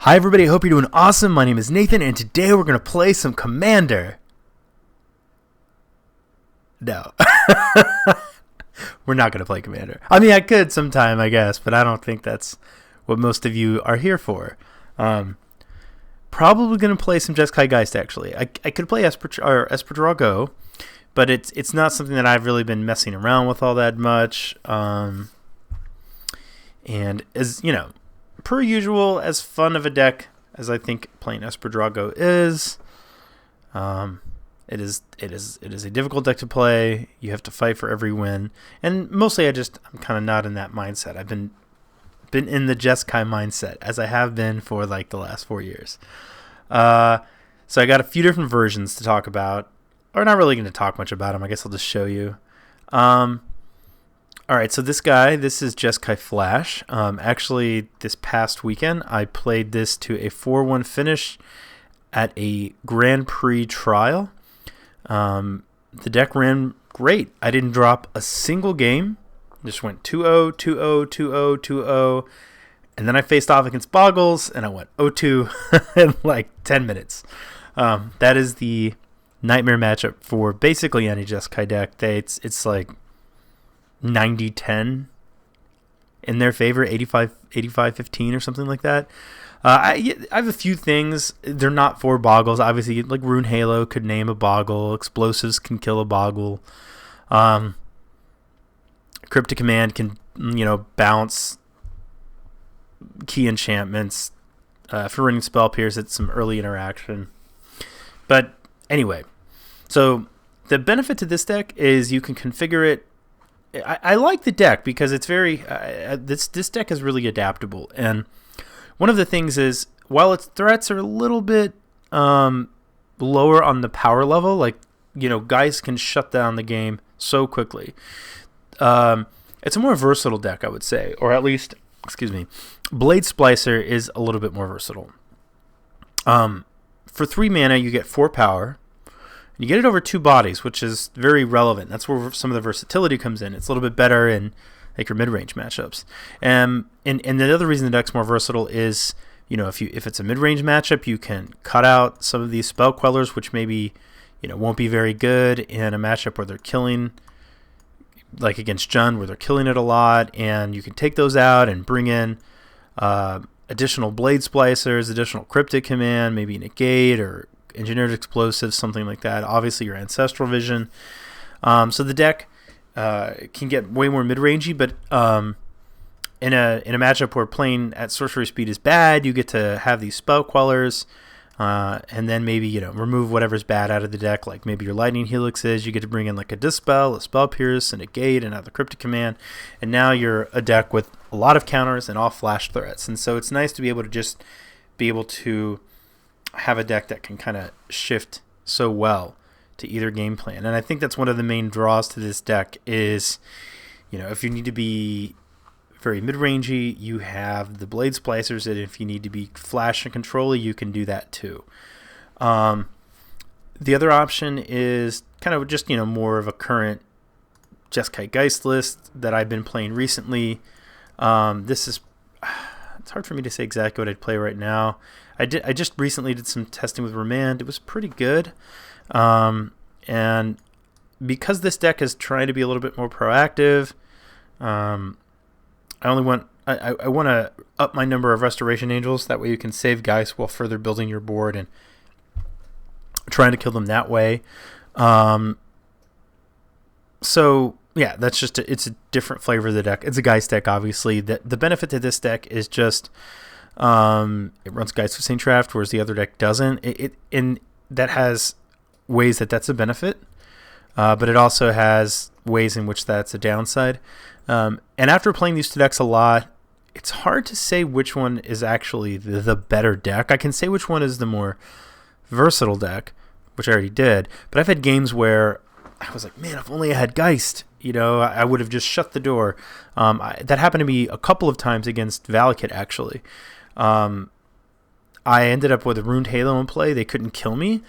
Hi everybody, I hope you're doing awesome. My name is Nathan, and today we're going to play some Commander. No. We're not going to play Commander. I mean, I could sometime, I guess, but I don't think that's what most of you are here for. Probably going to play some Jeskai Geist, actually. I could play Esper Draw Go, but it's not something that I've really been messing around with all that much. And as you know, per usual, as fun of a deck as I think playing Esper Draw Go is, it is a difficult deck to play. You have to fight for every win, and mostly I'm kind of not in that mindset. I've been in the Jeskai mindset as I have been for like the last 4 years. So I got a few different versions to talk about, or not really going to talk much about them. I guess I'll just show you. All right, so this is Jeskai Flash. Actually, this past weekend, I played this to a 4-1 finish at a Grand Prix trial. The deck ran great. I didn't drop a single game. Just went 2-0, 2-0, 2-0, 2-0. And then I faced off against Boggles, and I went 0-2 in like 10 minutes. That is the nightmare matchup for basically any Jeskai deck. It's like 90-10 in their favor, 85-15 or something like that. I have a few things. They're not for Boggles. Obviously, like Rune Halo could name a Boggle. Explosives can kill a Boggle. Cryptic Command can, bounce key enchantments. For running Spell Pierce, it's some early interaction. But anyway, so the benefit to this deck is you can configure it. I like the deck because it's very this deck is really adaptable, and one of the things is while its threats are a little bit lower on the power level, like guys can shut down the game so quickly. It's a more versatile deck, I would say, or at least, Blade Splicer is a little bit more versatile. For 3 mana, you get 4 power. You get it over 2 bodies, which is very relevant. That's where some of the versatility comes in. It's a little bit better in like your mid-range matchups. And the other reason the deck's more versatile is, if it's a mid-range matchup, you can cut out some of these spell quellers, which maybe won't be very good in a matchup where they're killing, like against Jund, where they're killing it a lot, and you can take those out and bring in additional Blade Splicers, additional Cryptic Command, maybe Negate or Engineered Explosives, something like that. Obviously, your Ancestral Vision. So the deck can get way more mid-rangey, but in a matchup where playing at sorcery speed is bad, you get to have these spell quellers, and then maybe remove whatever's bad out of the deck, like maybe your Lightning Helixes. You get to bring in like a Dispel, a Spell Pierce, and a Gate, and the Cryptic Command, and now you're a deck with a lot of counters and all flash threats. And so it's nice to be able to have a deck that can kind of shift so well to either game plan. And I think that's one of the main draws to this deck is, if you need to be very mid-rangey, you have the Blade Splicers, and if you need to be flash and control-y, you can do that too. The other option is kind of just, more of a current Jeskai Geist list that I've been playing recently. It's hard for me to say exactly what I'd play right now. I just recently did some testing with Remand. It was pretty good. And because this deck is trying to be a little bit more proactive, I want to up my number of Restoration Angels. That way you can save guys while further building your board and trying to kill them that way. So yeah, that's just it's a different flavor of the deck. It's a Geist deck, obviously. The benefit to this deck is just it runs Geist of Saint Traft, whereas the other deck doesn't. And that has ways that's a benefit, but it also has ways in which that's a downside. And after playing these two decks a lot, it's hard to say which one is actually the better deck. I can say which one is the more versatile deck, which I already did, but I've had games where I was like, man, if only I had Geist, I would have just shut the door. That happened to me a couple of times against Valakut, actually. I ended up with a Runed Halo in play. They couldn't kill me,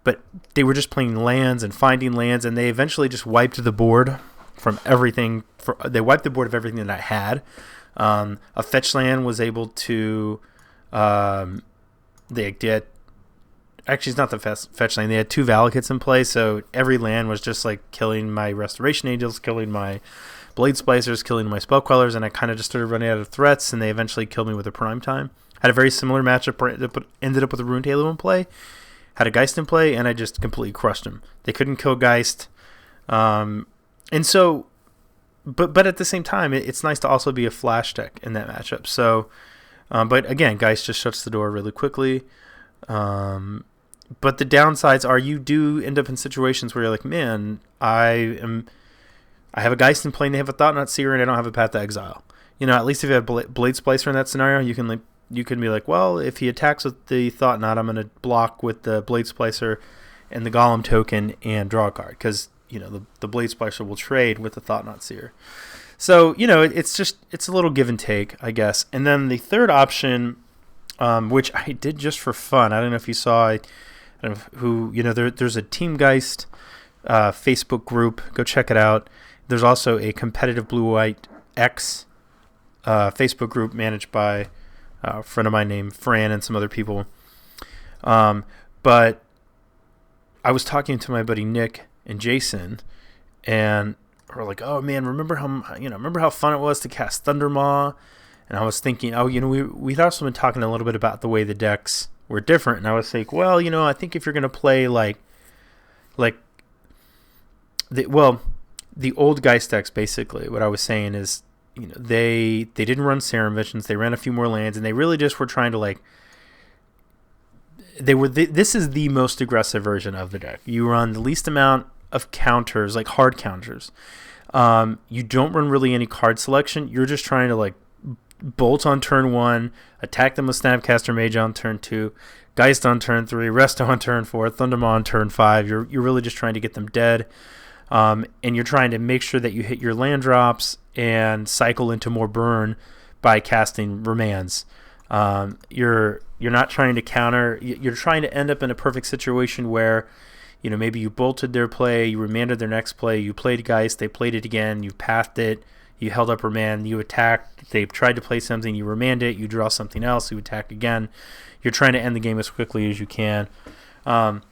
but they were just playing lands and finding lands, and they eventually just wiped the board from everything. They wiped the board of everything that I had. A fetch land was able to They did. Actually, it's not the fetch lane. They had 2 Valakits in play, so every land was just like killing my Restoration Angels, killing my Blade Splicers, killing my Spell Quellers, and I kind of just started running out of threats, and they eventually killed me with a Prime Time. Had a very similar matchup where I ended up with a Ruined Halo in play, had a Geist in play, and I just completely crushed them. They couldn't kill Geist. And so, but at the same time, it's nice to also be a flash deck in that matchup. So, but again, Geist just shuts the door really quickly. But the downsides are you do end up in situations where you're like, man, I have a Geist in play and they have a Thought-Knot Seer and I don't have a Path to Exile. At least if you have Blade Splicer in that scenario, you can be like, well, if he attacks with the Thought-Knot, I'm going to block with the Blade Splicer and the Golem token and draw a card because the Blade Splicer will trade with the Thought-Knot Seer. So it's a little give and take, I guess. And then the third option, which I did just for fun. I don't know if you saw. I don't know who there's a Team Geist Facebook group. Go check it out. There's also a competitive Blue-White X Facebook group managed by a friend of mine named Fran and some other people. But I was talking to my buddy Nick and Jason, and we're like, "Oh man, remember how fun it was to cast Thundermaw?" And I was thinking, we'd also been talking a little bit about the way the decks were different, and I was like, well, I think if you're gonna play the old Geist decks, basically, what I was saying is, they didn't run Serum Visions, they ran a few more lands, and they really just were trying to this is the most aggressive version of the deck. You run the least amount of counters, like hard counters. You don't run really any card selection. You're just trying to Bolt on turn 1, attack them with Snapcaster Mage on turn 2, Geist on turn 3, Resto on turn 4, Thundermaw on turn 5. You're really just trying to get them dead, and you're trying to make sure that you hit your land drops and cycle into more burn by casting Remands. You're not trying to counter. You're trying to end up in a perfect situation where maybe you bolted their play, you remanded their next play, you played Geist, they played it again, you pathed it, you held up Remand, you attacked, they tried to play something, you remand it, you draw something else, you attack again. You're trying to end the game as quickly as you can. And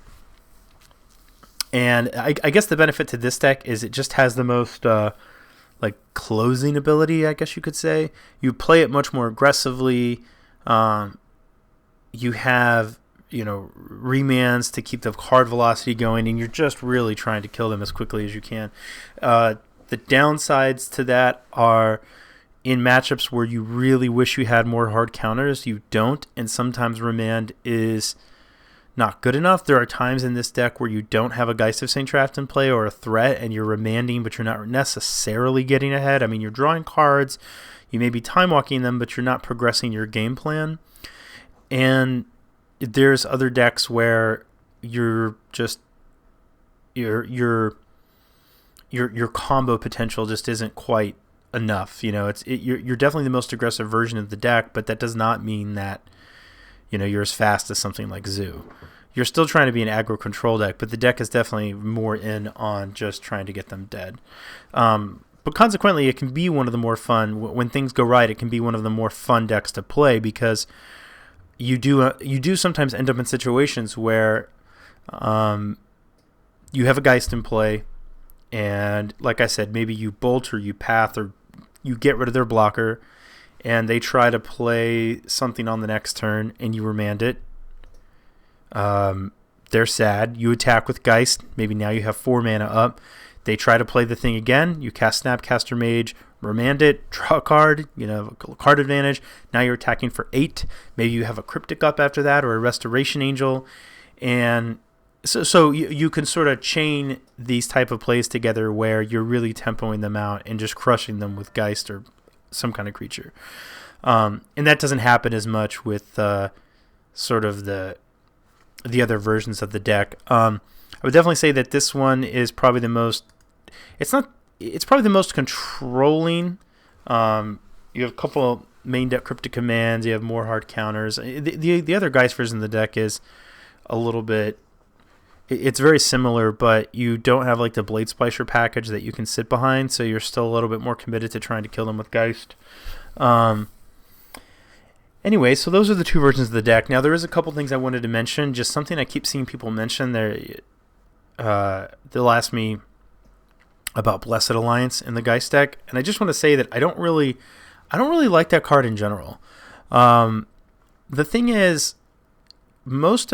I guess the benefit to this deck is it just has the most closing ability, I guess you could say. You play it much more aggressively. You have remands to keep the card velocity going, and you're just really trying to kill them as quickly as you can. The downsides to that are in matchups where you really wish you had more hard counters, you don't, and sometimes Remand is not good enough. There are times in this deck where you don't have a Geist of St. Traft in play or a threat, and you're remanding, but you're not necessarily getting ahead. I mean, you're drawing cards, you may be time-walking them, but you're not progressing your game plan. And there's other decks where you're just your combo potential just isn't quite enough. You're definitely the most aggressive version of the deck, but that does not mean that you're as fast as something like Zoo. You're still trying to be an aggro control deck, but the deck is definitely more in on just trying to get them dead. But consequently, it can be one of the more fun, when things go right, it can be one of the more fun decks to play, because you do sometimes end up in situations where you have a Geist in play, and like I said, maybe you bolt or you path or you get rid of their blocker, and they try to play something on the next turn, and you remand it. They're sad. You attack with Geist. Maybe now you have 4 mana up. They try to play the thing again. You cast Snapcaster Mage, remand it, draw a card, a card advantage. Now you're attacking for 8. Maybe you have a Cryptic up after that or a Restoration Angel. And so you can sort of chain these type of plays together where you're really tempoing them out and just crushing them with Geist or some kind of creature. And that doesn't happen as much with sort of the other versions of the deck. I would definitely say that this one is probably the most... It's probably the most controlling. You have a couple main deck Cryptic commands. You have more hard counters. The other Geist version of the deck is a little bit... It's very similar, but you don't have the Blade Splicer package that you can sit behind, so you're still a little bit more committed to trying to kill them with Geist. Anyway, so those are the two versions of the deck. Now, there is a couple things I wanted to mention, just something I keep seeing people mention. They'll ask me about Blessed Alliance in the Geist deck, and I just want to say that I don't really like that card in general. The thing is, most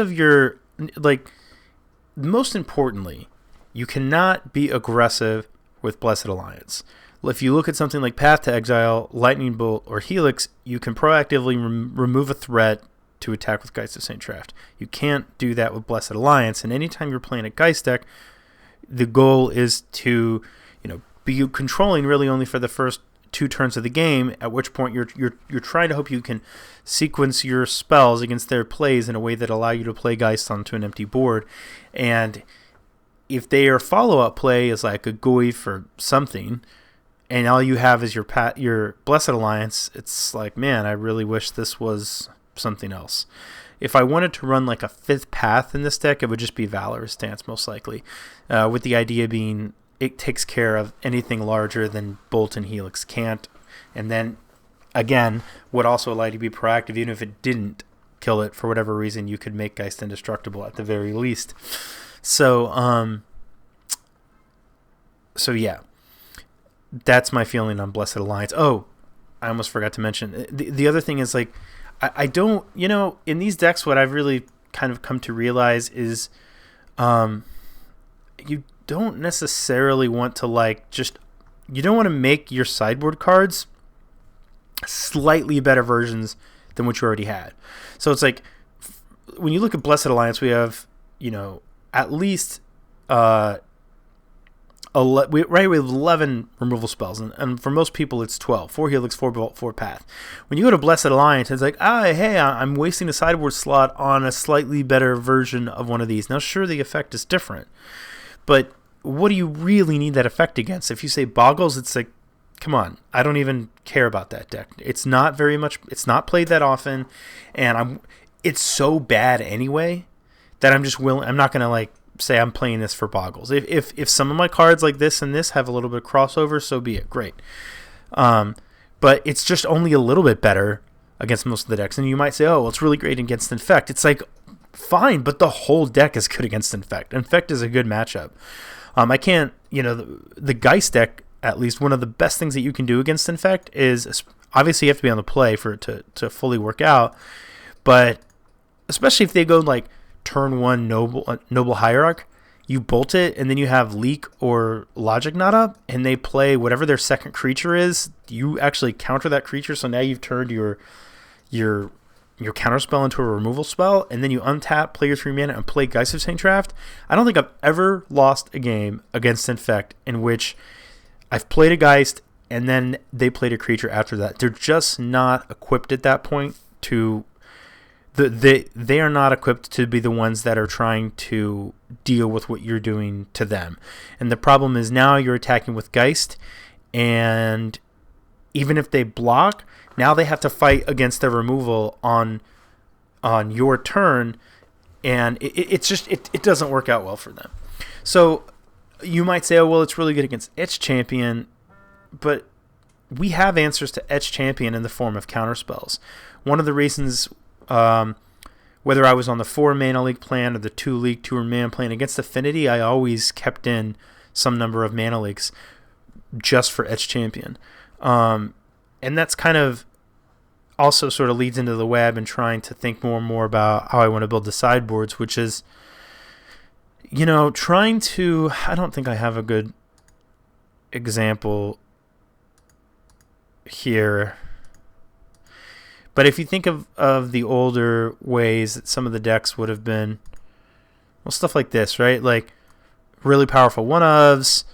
importantly, you cannot be aggressive with Blessed Alliance. If you look at something like Path to Exile, Lightning Bolt, or Helix, you can proactively remove a threat to attack with Geist of St. Traft. You can't do that with Blessed Alliance, and anytime you're playing a Geist deck, the goal is to, be controlling really only for the first 2 turns of the game, at which point you're trying to hope you can sequence your spells against their plays in a way that allow you to play Geist onto an empty board. And if their follow-up play is like a Goyf or something, and all you have is your Blessed Alliance, it's like, man, I really wish this was something else. If I wanted to run like a 5th path in this deck, it would just be Valorous Stance, most likely, with the idea being it takes care of anything larger than Bolt and Helix can't. And then, again, would also allow you to be proactive. Even if it didn't kill it for whatever reason, you could make Geist indestructible at the very least. So yeah. That's my feeling on Blessed Alliance. Oh, I almost forgot to mention. The other thing is, like, I don't, in these decks, what I've really kind of come to realize is you don't necessarily want to, you don't want to make your sideboard cards slightly better versions than what you already had. So it's like, when you look at Blessed Alliance, we have, at least... we have 11 removal spells, and for most people it's 12. 4 Helix, 4 Bolt, 4 Path. When you go to Blessed Alliance, it's like, hey, I'm wasting a sideboard slot on a slightly better version of one of these. Now, sure, the effect is different, but what do you really need that effect against? If you say Boggles, it's like, come on, I don't even care about that deck. It's not not played that often, and it's so bad anyway that I'm not going to, say I'm playing this for Boggles. If some of my cards like this and this have a little bit of crossover, so be it. Great. But it's just only a little bit better against most of the decks. And you might say, oh, well, it's really great against Infect. It's like, fine, but the whole deck is good against Infect. Infect is a good matchup. I can't, the Geist deck, at least one of the best things that you can do against Infect is, obviously you have to be on the play for it to fully work out. But especially if they go turn 1 Noble Hierarch, you bolt it, and then you have Leak or Logic Knot up, and they play whatever their second creature is. You actually counter that creature, so now you've turned your counter spell into a removal spell, and then you untap, play your 3 mana, and play Geist of St. Traft. I don't think I've ever lost a game against Infect in which I've played a Geist, and then they played a creature after that. They're just not equipped at that point to... They are not equipped to be the ones that are trying to deal with what you're doing to them. And the problem is now you're attacking with Geist, and even if they block, now they have to fight against their removal on your turn, and it doesn't work out well for them. So you might say, oh, well, it's really good against Etch Champion, but we have answers to Etch Champion in the form of counterspells. One of the reasons... whether I was on the 4 mana league plan or the 2 league 2 mana plan against Affinity, I always kept in some number of mana leagues just for Etch Champion. And that's kind of also sort of leads into the web and trying to think more and more about how I want to build the sideboards, which is, trying to... I don't think I have a good example here. But if you think of the older ways that some of the decks would have been, well, stuff like this, right? Like really powerful one-ofs,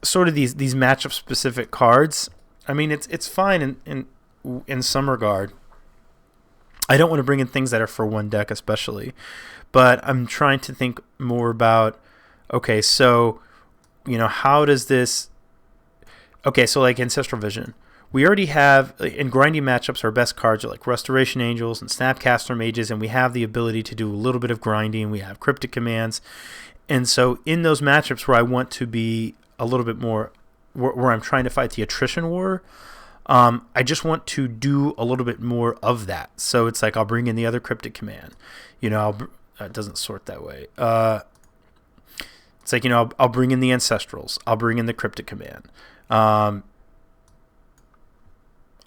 sort of these matchup-specific cards. I mean, it's fine in some regard. I don't want to bring in things that are for one deck especially, but I'm trying to think more about, okay, so, how does this... Okay, so like Ancestral Vision. We already have, in grinding matchups, our best cards are like Restoration Angels and Snapcaster Mages, and we have the ability to do a little bit of grinding. We have Cryptic Commands. And so in those matchups where I want to be a little bit more, where I'm trying to fight the attrition war, I just want to do a little bit more of that. So it's like I'll bring in the other cryptic command. It doesn't sort that way. It's like, I'll bring in the ancestrals. I'll bring in the cryptic command. I'll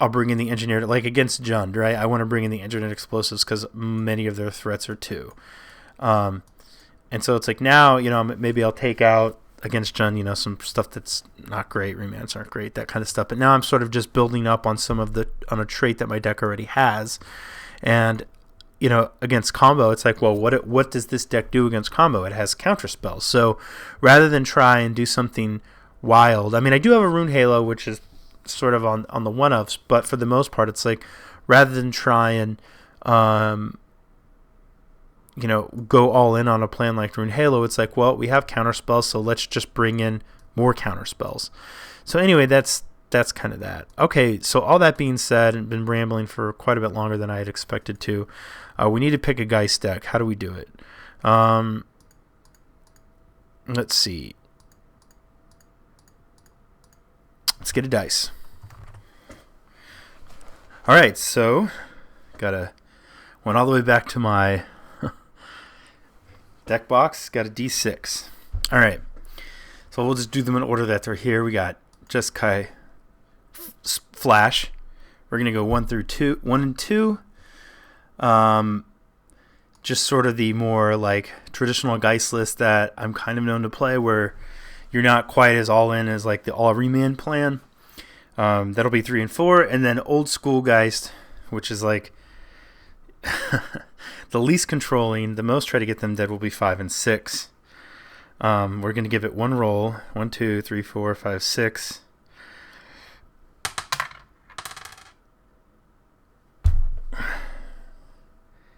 bring in the engineered, like against Jund, right? I want to bring in the engineered explosives because many of their threats are 2. And so it's like now, maybe I'll take out against Jund, some stuff that's not great, remands aren't great, that kind of stuff. But now I'm sort of just building up on on a trait that my deck already has. And, against combo, it's like, well, what does this deck do against combo? It has counter spells. So rather than try and do something wild, I mean, I do have a Rune Halo, which is sort of on the one-ups, but for the most part, it's like rather than try and go all in on a plan like Rune Halo, it's like, well, we have counter spells, so let's just bring in more counter spells. So anyway, that's kind of that. Okay, so all that being said, and been rambling for quite a bit longer than I had expected to, we need to pick a Geist deck. How do we do it? Let's see. Let's get a dice. All right, so went all the way back to my deck box. Got a D6. All right, so we'll just do them in order that they're here. We got Jeskai Flash. We're gonna go 1 and 2. Just sort of the more like traditional Geist list that I'm kind of known to play, where you're not quite as all in as like the all remand plan. That'll be 3 and 4, and then old school Geist, which is like the least controlling, the most try to get them dead, will be 5 and 6. We're gonna give it one roll. 1, 2, 3, 4, 5, 6.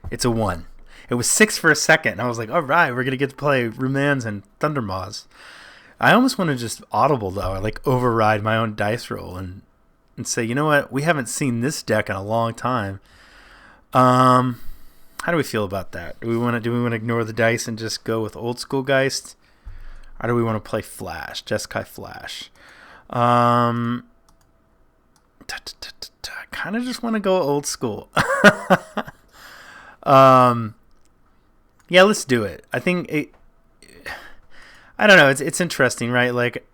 It's a 1. It was 6 for a second, and I was like, all right, we're going to get to play Rumans and Thundermaws. I almost want to just audible, though. I like override my own dice roll and say, you know what? We haven't seen this deck in a long time. How do we feel about that? Do we want to ignore the dice and just go with old school Geist? Or do we want to play Flash, Jeskai Flash? I kind of just want to go old school. Yeah, let's do it. I think I don't know. It's interesting, right? Like,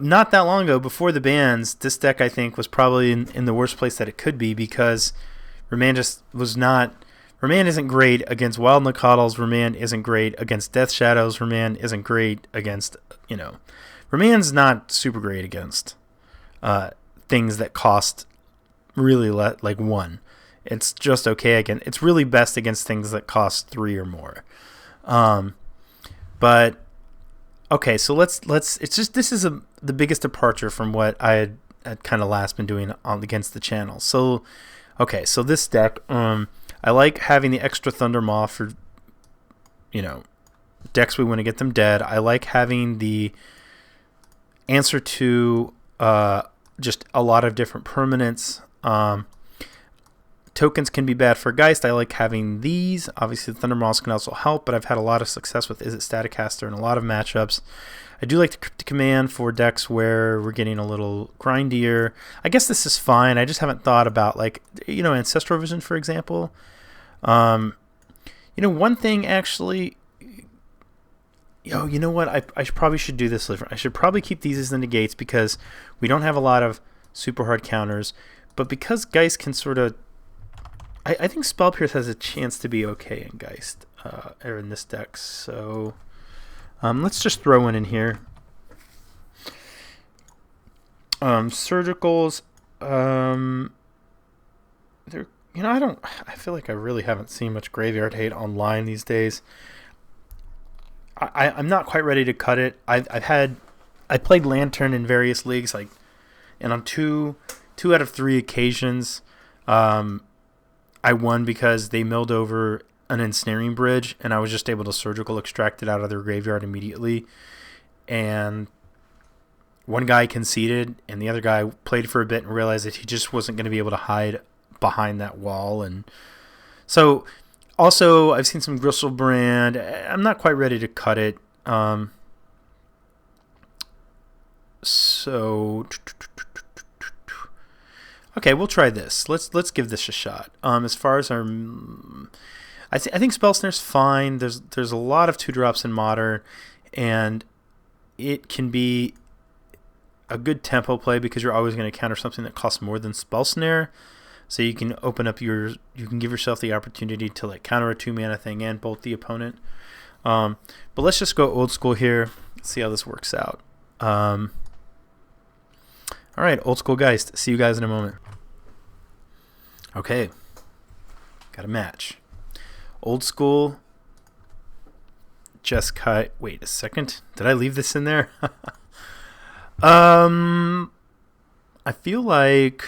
not that long ago, before the bans, this deck I think was probably in the worst place that it could be, because Remand just was not. Remand isn't great against Wild Nacatls. Remand isn't great against Death Shadows. Remand isn't great against Remand's not super great against things that cost really like 1. It's just okay again. It's really best against things that cost 3 or more. But okay, so let's. It's just this is the biggest departure from what I had kind of last been doing against the channel. So okay, so this deck, I like having the extra Thundermaw for decks we want to get them dead. I like having the answer to just a lot of different permanents. Tokens can be bad for Geist. I like having these. Obviously, the Thundermaws can also help, but I've had a lot of success with Is It Staticaster in a lot of matchups. I do like the Cryptic Command for decks where we're getting a little grindier. I guess this is fine. I just haven't thought about, like, Ancestral Vision, for example. One thing actually... you know what? I probably should do this different. I should probably keep these as the negates because we don't have a lot of super hard counters. But because Geist can sort of... I think Spell Pierce has a chance to be okay in Geist, or in this deck. So let's just throw one in here. Surgicals. They're I feel like I really haven't seen much graveyard hate online these days. I'm not quite ready to cut it. I played Lantern in various leagues, and on two out of 3 occasions, I won because they milled over an Ensnaring Bridge, and I was just able to Surgical Extract it out of their graveyard immediately. And one guy conceded, and the other guy played for a bit and realized that he just wasn't going to be able to hide behind that wall. And so, also, I've seen some Gristlebrand. I'm not quite ready to cut it. So Okay, we'll try this. Let's give this a shot. As far as our, I think Spell Snare's fine. There's a lot of 2-drops in Modern, and it can be a good tempo play because you're always going to counter something that costs more than Spell Snare. So you can you can give yourself the opportunity to like counter a 2-mana thing and bolt the opponent. But let's just go old school here. See how this works out. All right, old school Geist. See you guys in a moment. Okay, got a match. Old school Jeskai. Wait a second. Did I leave this in there? I feel like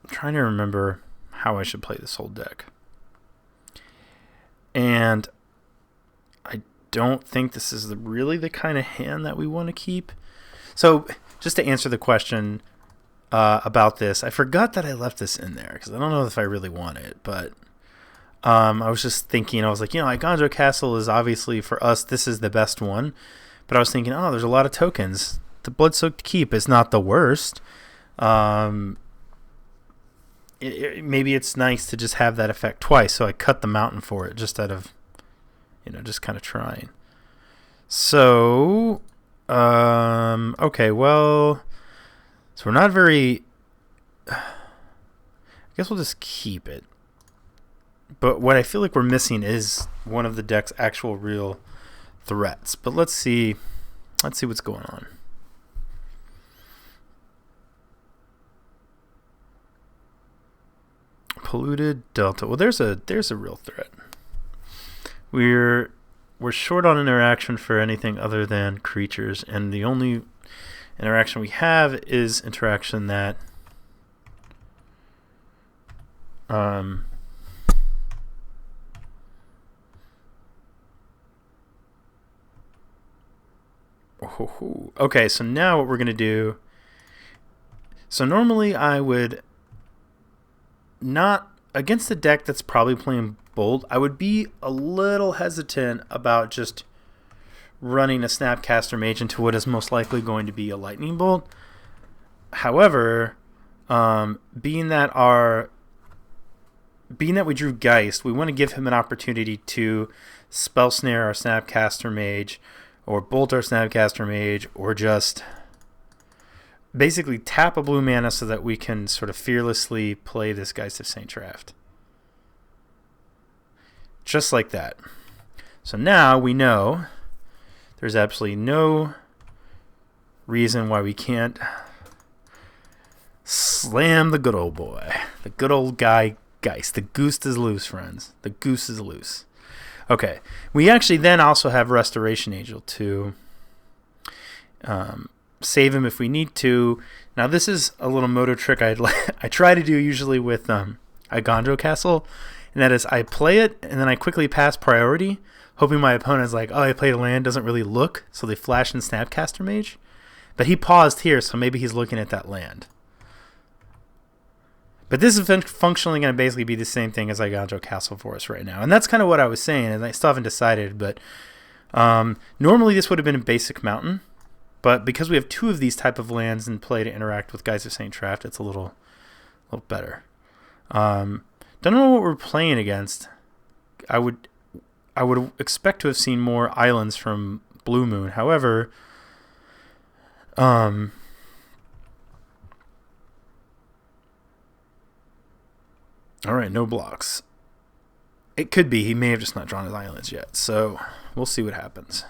I'm trying to remember how I should play this whole deck. And I don't think this is really the kind of hand that we want to keep. So just to answer the question about this, I forgot that I left this in there because I don't know if I really want it, but I was just thinking, I was like, Iganjo Castle is obviously, for us, this is the best one. But I was thinking, there's a lot of tokens. The Blood-Soaked Keep is not the worst. Maybe it's nice to just have that effect twice, so I cut the mountain for it just out of, just kind of trying. So, okay, well, so we're not very, I guess we'll just keep it. But what I feel like we're missing is one of the deck's actual real threats. But let's see what's going on. Polluted Delta. Well, there's a real threat. We're short on interaction for anything other than creatures, and the only interaction we have is interaction that okay, so now what we're going to do, so normally I would not, against a deck that's probably playing Bolt, I would be a little hesitant about just running a Snapcaster Mage into what is most likely going to be a Lightning Bolt. However, being that we drew Geist, we want to give him an opportunity to Spell Snare our Snapcaster Mage, or bolt our Snapcaster Mage, or just basically tap a blue mana so that we can sort of fearlessly play this Geist of Saint Traft. Just like that. So now we know there's absolutely no reason why we can't slam the good old boy. The good old guy Geist. The goose is loose, friends. The goose is loose. Okay, we actually then also have Restoration Angel to save him if we need to. Now this is a little moto trick I try to do usually with Iganjo Castle, and that is I play it and then I quickly pass priority, hoping my opponent's like, I played a land, doesn't really look, so they flash in Snapcaster Mage. But he paused here, so maybe he's looking at that land. But this is functionally going to basically be the same thing as Iganjo Castle for us right now. And that's kind of what I was saying, and I still haven't decided. But normally this would have been a basic mountain. But because we have two of these type of lands in play to interact with Geist of Saint Traft, it's a little better. Don't know what we're playing against. I would expect to have seen more islands from Blue Moon. However, all right, no blocks. It could be. He may have just not drawn his islands yet. So we'll see what happens.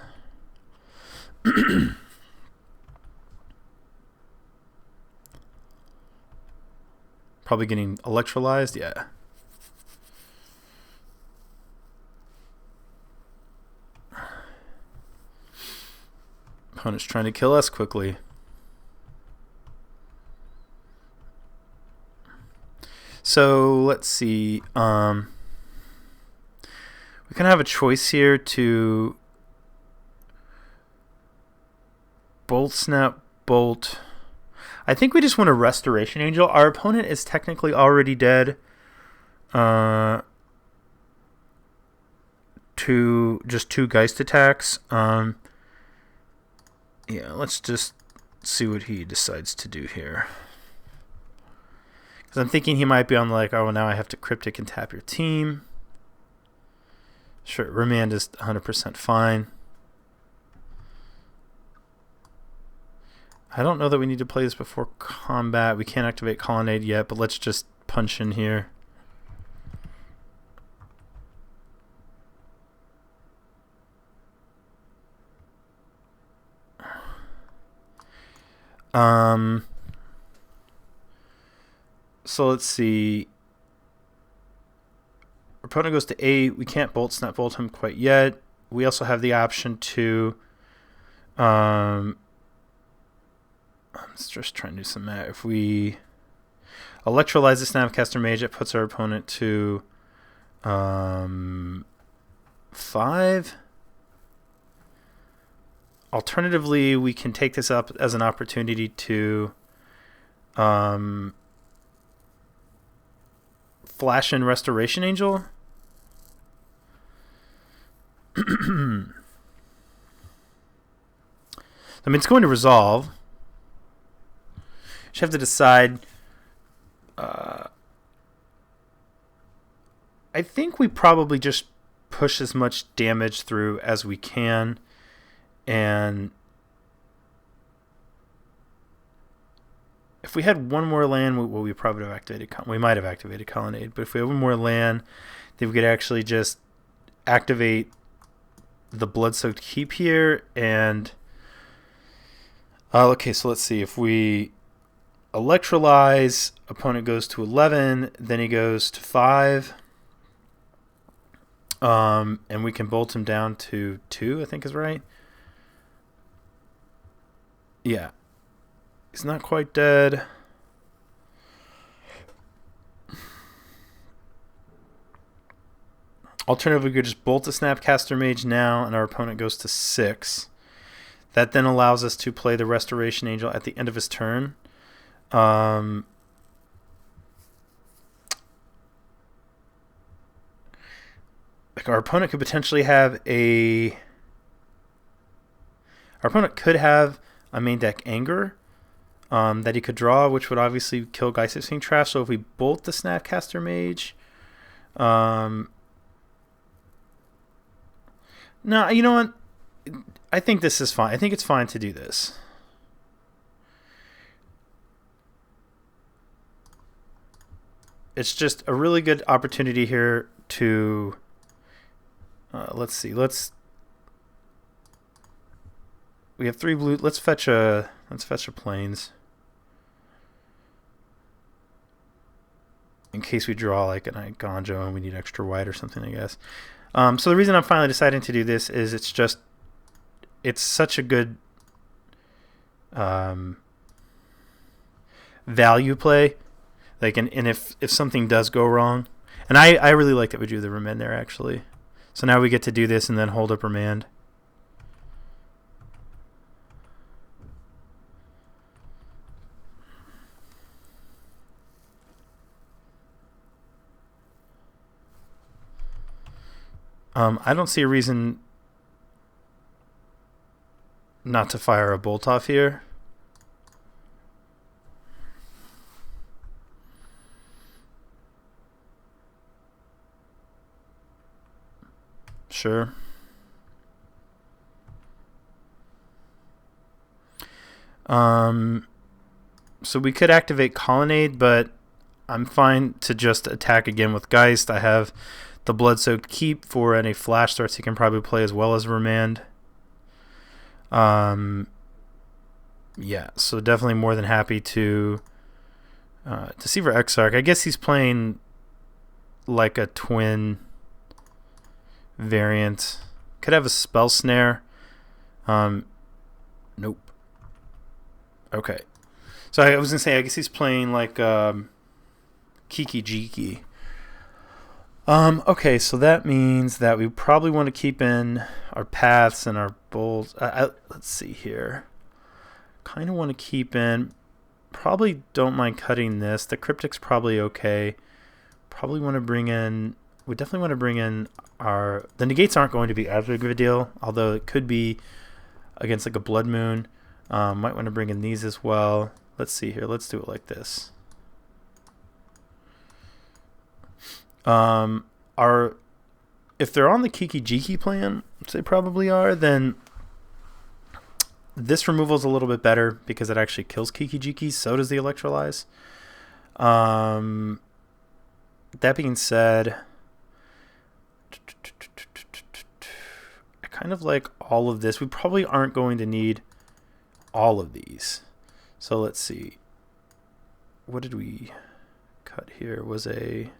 Probably getting electrolyzed. Yeah. Opponent's trying to kill us quickly. So let's see. We kind of have a choice here to bolt, snap, bolt. I think we just want a Restoration Angel. Our opponent is technically already dead. just two Geist attacks. Yeah, let's just see what he decides to do here. Because I'm thinking he might be on like, oh, now I have to Cryptic and tap your team. Sure, Remand is 100% fine. I don't know that we need to play this before combat. We can't activate Colonnade yet, but let's just punch in here. So let's see. Our opponent goes to 8. We can't Snap Bolt him quite yet. We also have the option to I'm just trying to do some math. If we Electrolyze the Snapcaster Mage, it puts our opponent to 5. Alternatively, we can take this up as an opportunity to flash in Restoration Angel. I mean, it's going to resolve. Just have to decide. I think we probably just push as much damage through as we can, and if we had one more land, we probably have activated. We might have activated Colonnade, but if we have one more land, then we could actually just activate the Blood-Soaked Keep here. And okay, so let's see. If we Electrolyze, opponent goes to 11, then he goes to 5. And we can bolt him down to 2, I think is right. Yeah. He's not quite dead. Alternatively, we could just bolt the Snapcaster Mage now, and our opponent goes to 6. That then allows us to play the Restoration Angel at the end of his turn. Like our opponent could potentially have a main deck Anger that he could draw, which would obviously kill Geist of Trash. So if we bolt the Snapcaster Mage, no, you know what? I think this is fine. I think it's fine to do this. It's just a really good opportunity here to let's see. We have 3 blue. Let's fetch a plains. In case we draw like an Igonjo and we need extra white or something, I guess. So the reason I'm finally deciding to do this is it's such a good value play. Like, and if something does go wrong, and I really like that we do the Remand there, actually. So now we get to do this and then hold up Remand. I don't see a reason not to fire a bolt off here. Sure. So we could activate Colonnade, but I'm fine to just attack again with Geist. I have the Blood-Soaked Keep for any flash starts he can probably play as well as Remand. Yeah, so definitely more than happy to see for Exarch. I guess he's playing like a twin variant. Could have a Spell Snare. Nope. Okay. So I was going to say, I guess he's playing like Kiki. Okay, so that means that we probably want to keep in our paths and our bolts. Let's see here. Kind of want to keep in. Probably don't mind cutting this. The Cryptic's probably okay. Probably want to bring in we definitely want to bring in the negates aren't going to be as big of a deal, although it could be against like a Blood Moon. Might want to bring in these as well. Let's see here. Let's do it like this. If they're on the Kiki plan, which they probably are, then this removal is a little bit better because it actually kills Kiki. So does the Electrolyze. That being said, I kind of like all of this. We probably aren't going to need all of these. So let's see. What did we cut here? Was a...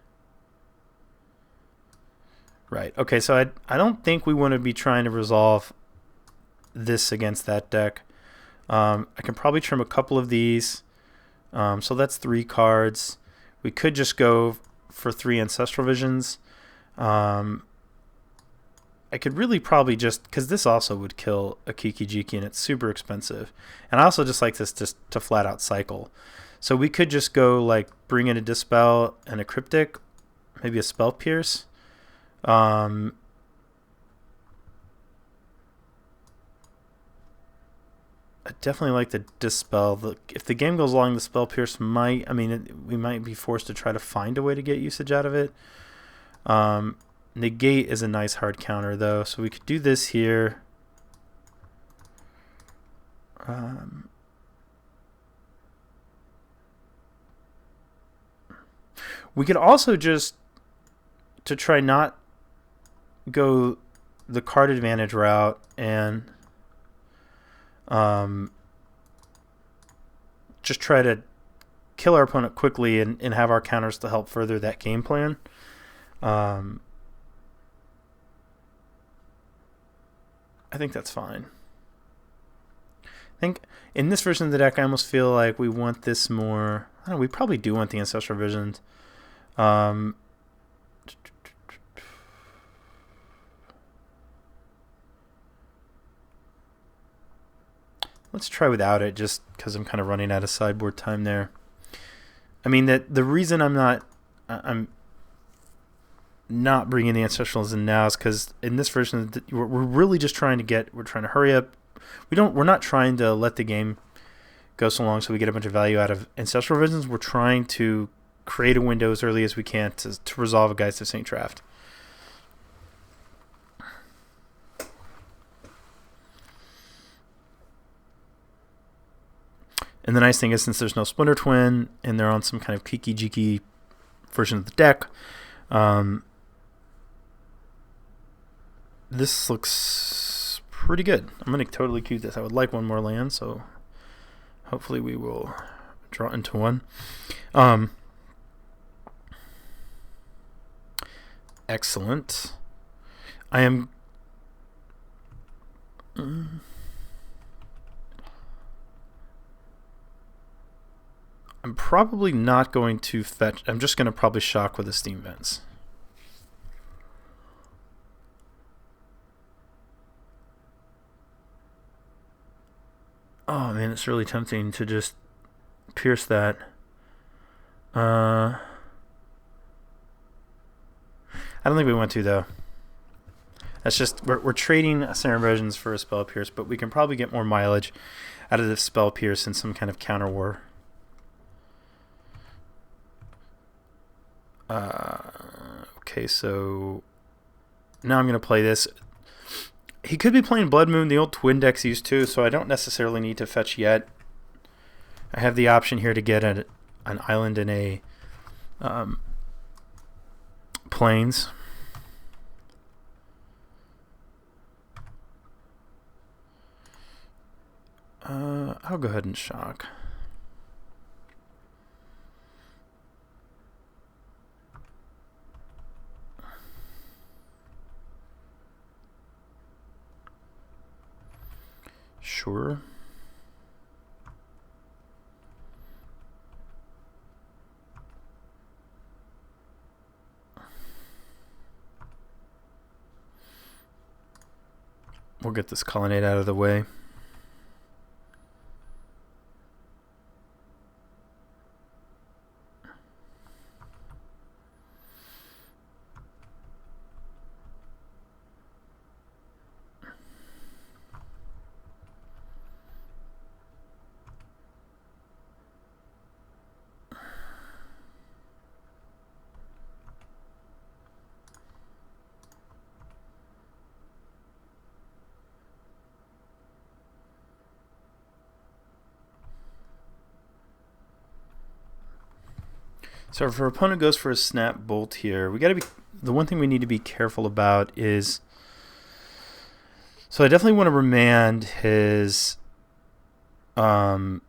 Right. Okay, so I don't think we want to be trying to resolve this against that deck. I can probably trim a couple of these. So that's 3 cards. We could just go for 3 Ancestral Visions. I could really probably just... Because this also would kill a Kiki and it's super expensive. And I also just like this just to flat out cycle. So we could just go like bring in a Dispel and a Cryptic. Maybe a Spell Pierce. I definitely like the Dispel. If the game goes long, the Spell Pierce might... I mean, we might be forced to try to find a way to get usage out of it. Negate is a nice hard counter, though. So we could do this here. We could also just, to try not go the card advantage route and just try to kill our opponent quickly and have our counters to help further that game plan. I think that's fine. I think in this version of the deck, I almost feel like we want this more... I don't know, we probably do want the Ancestral Visions. Let's try without it, just because I'm kind of running out of sideboard time there. I mean, the reason I'm not bringing the Ancestrals in now is because in this version, we're really just trying to hurry up. We're not trying to let the game go so long so we get a bunch of value out of Ancestral Visions. We're trying to create a window as early as we can to resolve a Geist of St. Draft. And the nice thing is, since there's no Splinter Twin and they're on some kind of Kiki version of the deck, this looks pretty good. I'm going to totally queue this. I would like one more land, so hopefully we will draw into one. Excellent. I'm probably not going to fetch. I'm just going to probably shock with the Steam Vents. Oh man, it's really tempting to just pierce that. I don't think we want to, though. That's just... We're trading Ascendant Versions for a Spell Pierce, but we can probably get more mileage out of the Spell Pierce in some kind of counter war. Okay, so now I'm going to play this. He could be playing Blood Moon, the old twin decks used to, so I don't necessarily need to fetch yet. I have the option here to get an island and a plains. I'll go ahead and shock. Sure. We'll get this colonnade out of the way. So if our opponent goes for a snap bolt here, we got to be. The one thing we need to be careful about is. So I definitely want to remand his. No,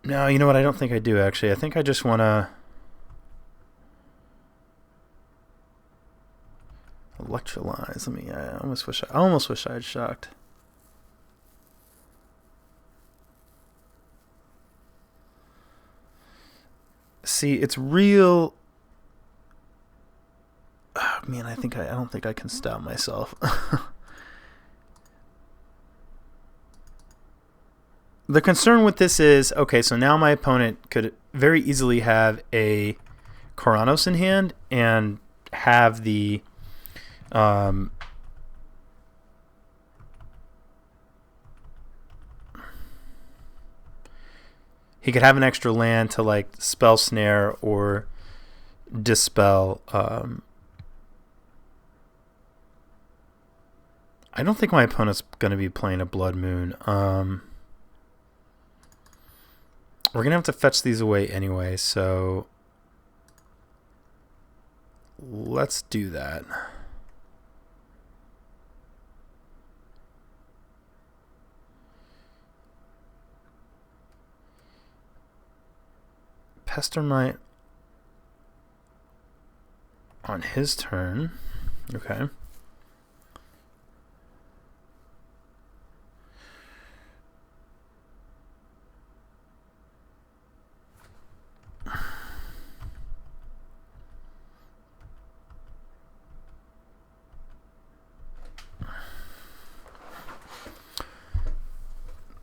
you know what? I don't think I do actually. I think I just want to. Electrolyze. Let me. I almost wish I had shocked. See, it's real. Oh, man, I don't think I can stop myself. The concern with this is, okay, so now my opponent could very easily have a Koronos in hand and have the he could have an extra land to like spell snare or dispel. I don't think my opponent's going to be playing a Blood Moon. We're going to have to fetch these away anyway, so let's do that. Pestermite on his turn. Okay.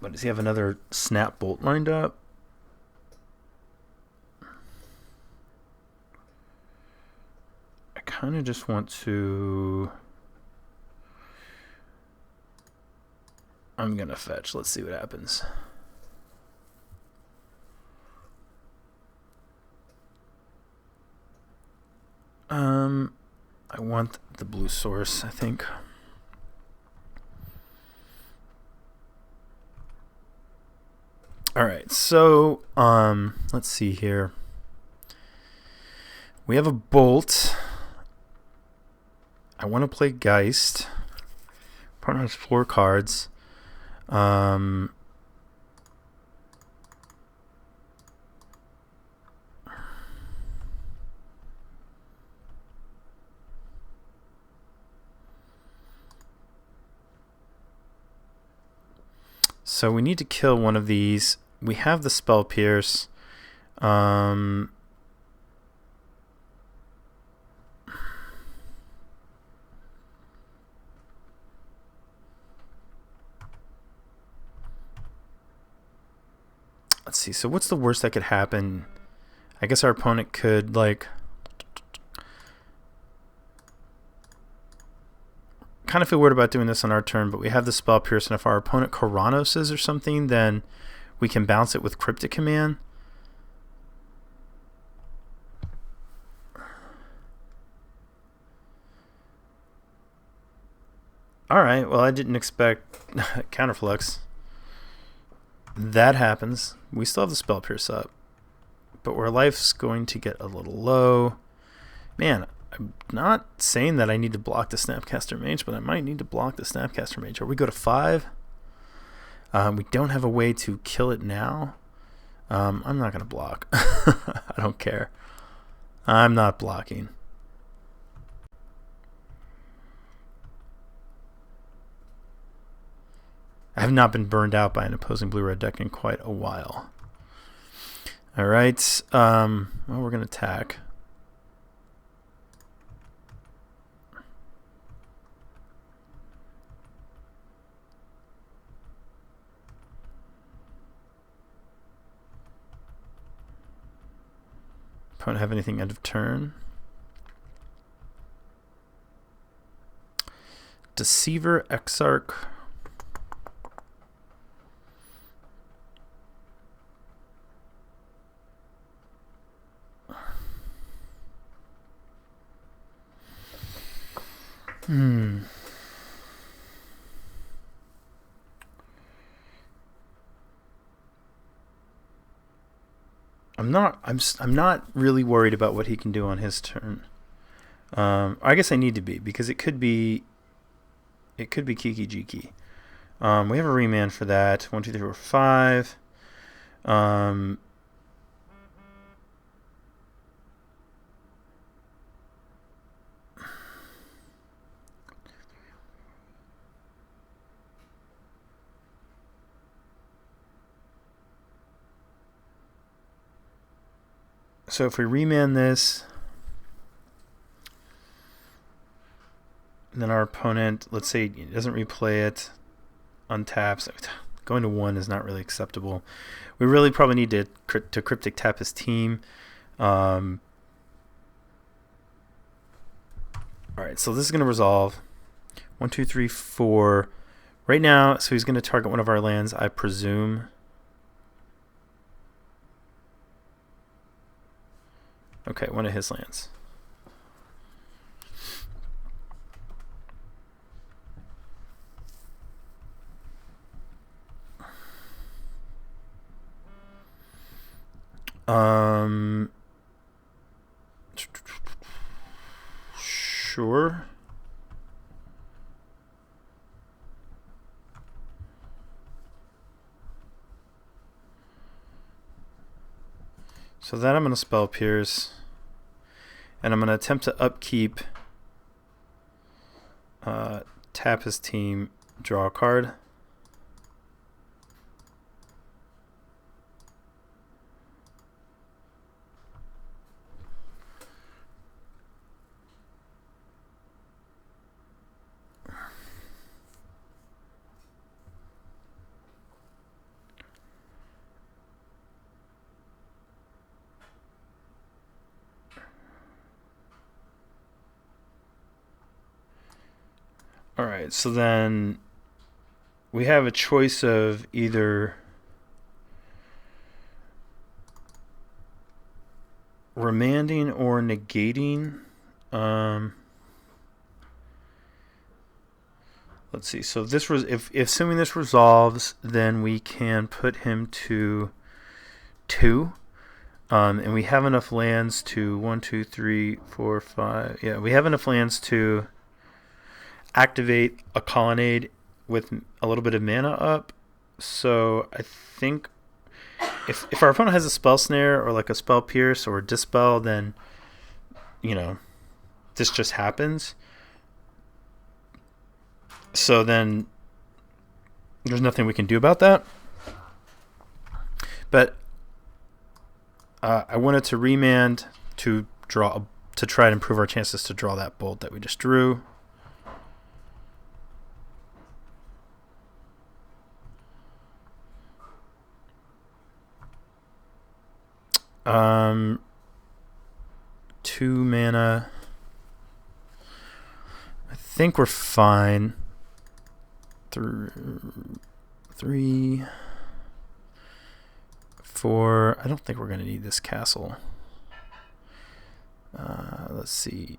But does he have another snap bolt lined up? I kind of just want to. I'm going to fetch. Let's see what happens. I want the blue source, I think. All right, so let's see here. We have a bolt. I want to play Geist. Partner has 4 cards. So we need to kill one of these. We have the Spell Pierce. Let's see. So what's the worst that could happen? I guess our opponent could like kind of feel weird about doing this on our turn, but we have the Spell Pierce, and if our opponent Koronoses or something, then we can bounce it with Cryptic Command. Alright, well I didn't expect Counterflux. That happens. We still have the Spell Pierce up, but our life's going to get a little low. Man, I'm not saying that I need to block the Snapcaster Mage, but I might need to block the Snapcaster Mage. Or we go to 5. We don't have a way to kill it now. I'm not going to block. I don't care. I'm not blocking. I have not been burned out by an opposing blue-red deck in quite a while. Alright. Well, we're going to attack. Opponent have anything end of turn? Deceiver, Exarch. I'm not really worried about what he can do on his turn. I guess I need to be, because it could be Kiki Jiki. We have a remand for that. 1, 2, 3, 4, 5. So if we remand this, then our opponent, let's say, doesn't replay it, untaps. Going to 1 is not really acceptable. We really probably need to cryptic tap his team. All right, so this is going to resolve. 1, 2, 3, 4. Right now, so he's going to target one of our lands, I presume. Okay, one of his lands. Sure. So that I'm going to spell Pierce. And I'm going to attempt to upkeep, tap his team, draw a card. All right, so then we have a choice of either remanding or negating. Let's see. So this was if assuming this resolves, then we can put him to 2. And we have enough lands to 1, 2, 3, 4, 5. Yeah, we have enough lands to activate a colonnade with a little bit of mana up. So I think if our opponent has a spell snare or like a spell pierce or a dispel, then this just happens. So then there's nothing we can do about that. But I wanted to remand to try to improve our chances to draw that bolt that we just drew. Two mana. I think we're fine. 3, 4. I don't think we're going to need this castle. Let's see.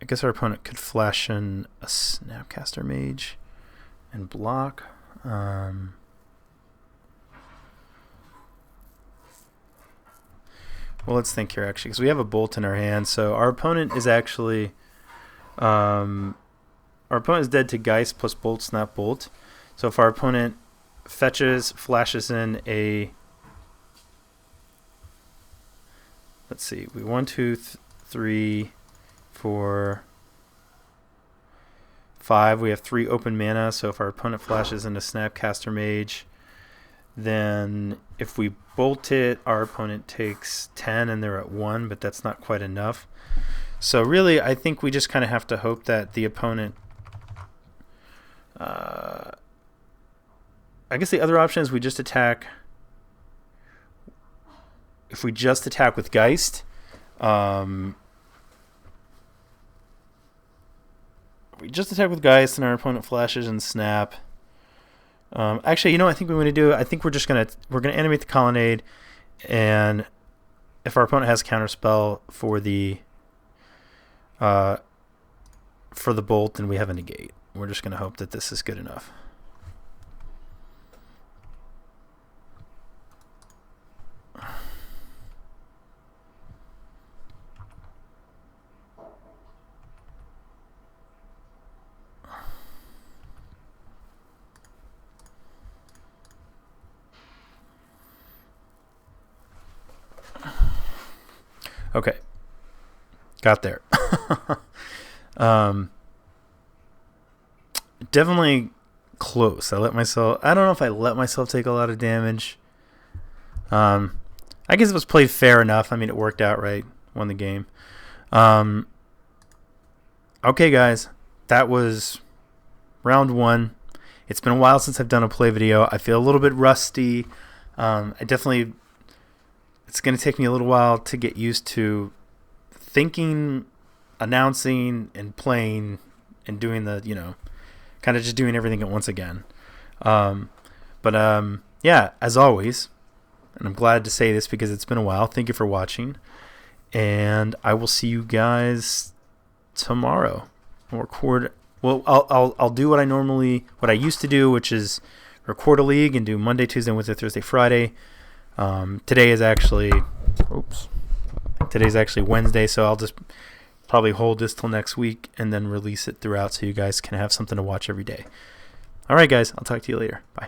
I guess our opponent could flash in a Snapcaster Mage and block. Well, let's think here, actually, because we have a bolt in our hand. So our opponent is actually... our opponent is dead to Geist plus Bolt, Snap, Bolt. So if our opponent fetches, flashes in a... Let's see. We 1, 2, 3, 4, 5. We have 3 open mana. So if our opponent flashes into Snapcaster Mage, then if we bolt it, our opponent takes 10 and they're at 1, but that's not quite enough. So really, I think we just kind of have to hope that the opponent... I guess the other option is we just attack... If we just attack with Geist, and our opponent flashes and snap. Actually, I think we want to do. I think we're gonna animate the colonnade, and if our opponent has counterspell for the bolt, then we have a negate. We're just gonna hope that this is good enough. Okay. Got there. Definitely close. I don't know if I let myself take a lot of damage. I guess it was played fair enough. I mean, it worked out right. Won the game. Okay, guys. That was round 1. It's been a while since I've done a play video. I feel a little bit rusty. It's going to take me a little while to get used to thinking, announcing, and playing, and doing the, kind of just doing everything at once again. Yeah, as always, and I'm glad to say this because it's been a while, thank you for watching, and I will see you guys tomorrow. I'll do what I used to do, which is record a league and do Monday, Tuesday, Wednesday, Thursday, Friday. Today's actually Wednesday, so I'll just probably hold this till next week and then release it throughout so you guys can have something to watch every day. All right, guys, I'll talk to you later. Bye.